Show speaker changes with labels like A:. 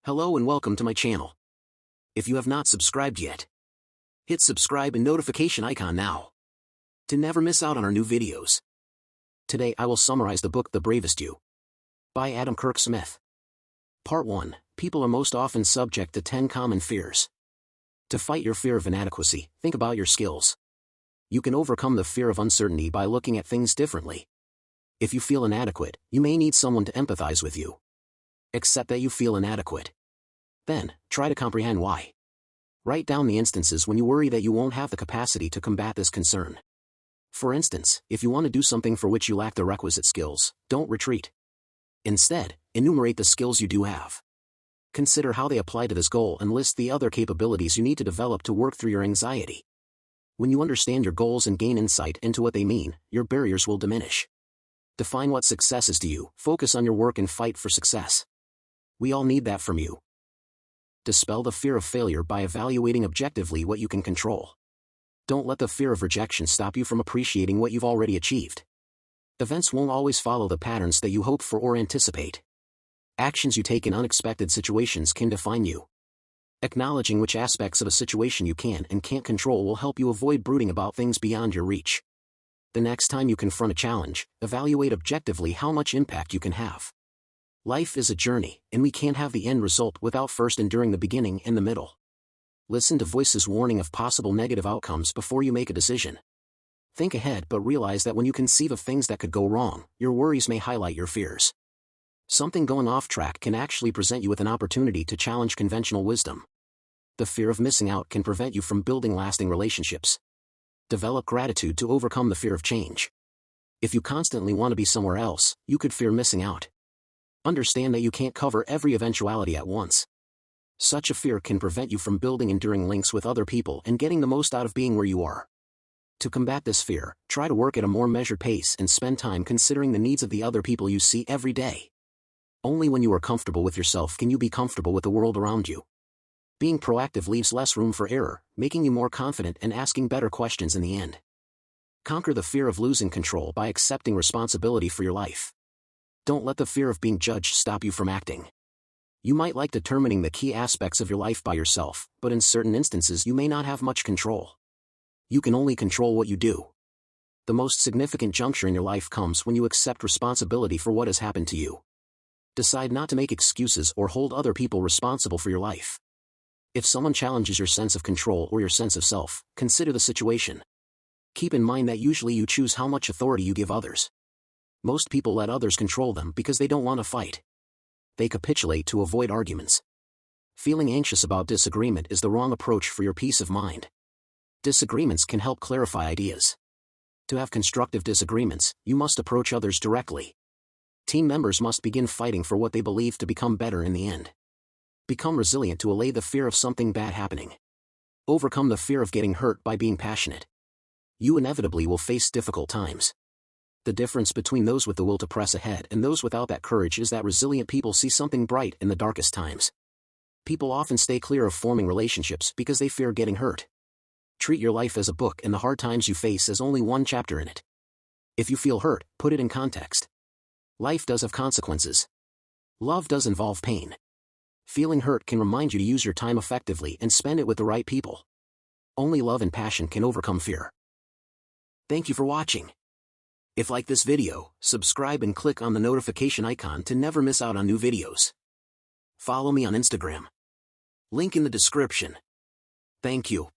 A: Hello and welcome to my channel. If you have not subscribed yet, hit subscribe and notification icon now to never miss out on our new videos. Today I will summarize the book The Bravest You by Adam Kirk Smith. Part 1. People are most often subject to 10 common fears. To fight your fear of inadequacy, think about your skills. You can overcome the fear of uncertainty by looking at things differently. If you feel inadequate, you may need someone to empathize with you. Accept that you feel inadequate. Then, try to comprehend why. Write down the instances when you worry that you won't have the capacity to combat this concern. For instance, if you want to do something for which you lack the requisite skills, don't retreat. Instead, enumerate the skills you do have. Consider how they apply to this goal and list the other capabilities you need to develop to work through your anxiety. When you understand your goals and gain insight into what they mean, your barriers will diminish. Define what success is to you, focus on your work and fight for success. We all need that from you. Dispel the fear of failure by evaluating objectively what you can control. Don't let the fear of rejection stop you from appreciating what you've already achieved. Events won't always follow the patterns that you hope for or anticipate. Actions you take in unexpected situations can define you. Acknowledging which aspects of a situation you can and can't control will help you avoid brooding about things beyond your reach. The next time you confront a challenge, evaluate objectively how much impact you can have. Life is a journey, and we can't have the end result without first enduring the beginning and the middle. Listen to voices warning of possible negative outcomes before you make a decision. Think ahead but realize that when you conceive of things that could go wrong, your worries may highlight your fears. Something going off track can actually present you with an opportunity to challenge conventional wisdom. The fear of missing out can prevent you from building lasting relationships. Develop gratitude to overcome the fear of change. If you constantly want to be somewhere else, you could fear missing out. Understand that you can't cover every eventuality at once. Such a fear can prevent you from building enduring links with other people and getting the most out of being where you are. To combat this fear, try to work at a more measured pace and spend time considering the needs of the other people you see every day. Only when you are comfortable with yourself can you be comfortable with the world around you. Being proactive leaves less room for error, making you more confident and asking better questions in the end. Conquer the fear of losing control by accepting responsibility for your life. Don't let the fear of being judged stop you from acting. You might like determining the key aspects of your life by yourself, but in certain instances you may not have much control. You can only control what you do. The most significant juncture in your life comes when you accept responsibility for what has happened to you. Decide not to make excuses or hold other people responsible for your life. If someone challenges your sense of control or your sense of self, consider the situation. Keep in mind that usually you choose how much authority you give others. Most people let others control them because they don't want to fight. They capitulate to avoid arguments. Feeling anxious about disagreement is the wrong approach for your peace of mind. Disagreements can help clarify ideas. To have constructive disagreements, you must approach others directly. Team members must begin fighting for what they believe to become better in the end. Become resilient to allay the fear of something bad happening. Overcome the fear of getting hurt by being passionate. You inevitably will face difficult times. The difference between those with the will to press ahead and those without that courage is that resilient people see something bright in the darkest times. People often stay clear of forming relationships because they fear getting hurt. Treat your life as a book and the hard times you face as only one chapter in it. If you feel hurt, put it in context. Life does have consequences. Love does involve pain. Feeling hurt can remind you to use your time effectively and spend it with the right people. Only love and passion can overcome fear. Thank you for watching. If you like this video, subscribe and click on the notification icon to never miss out on new videos. Follow me on Instagram. Link in the description. Thank you.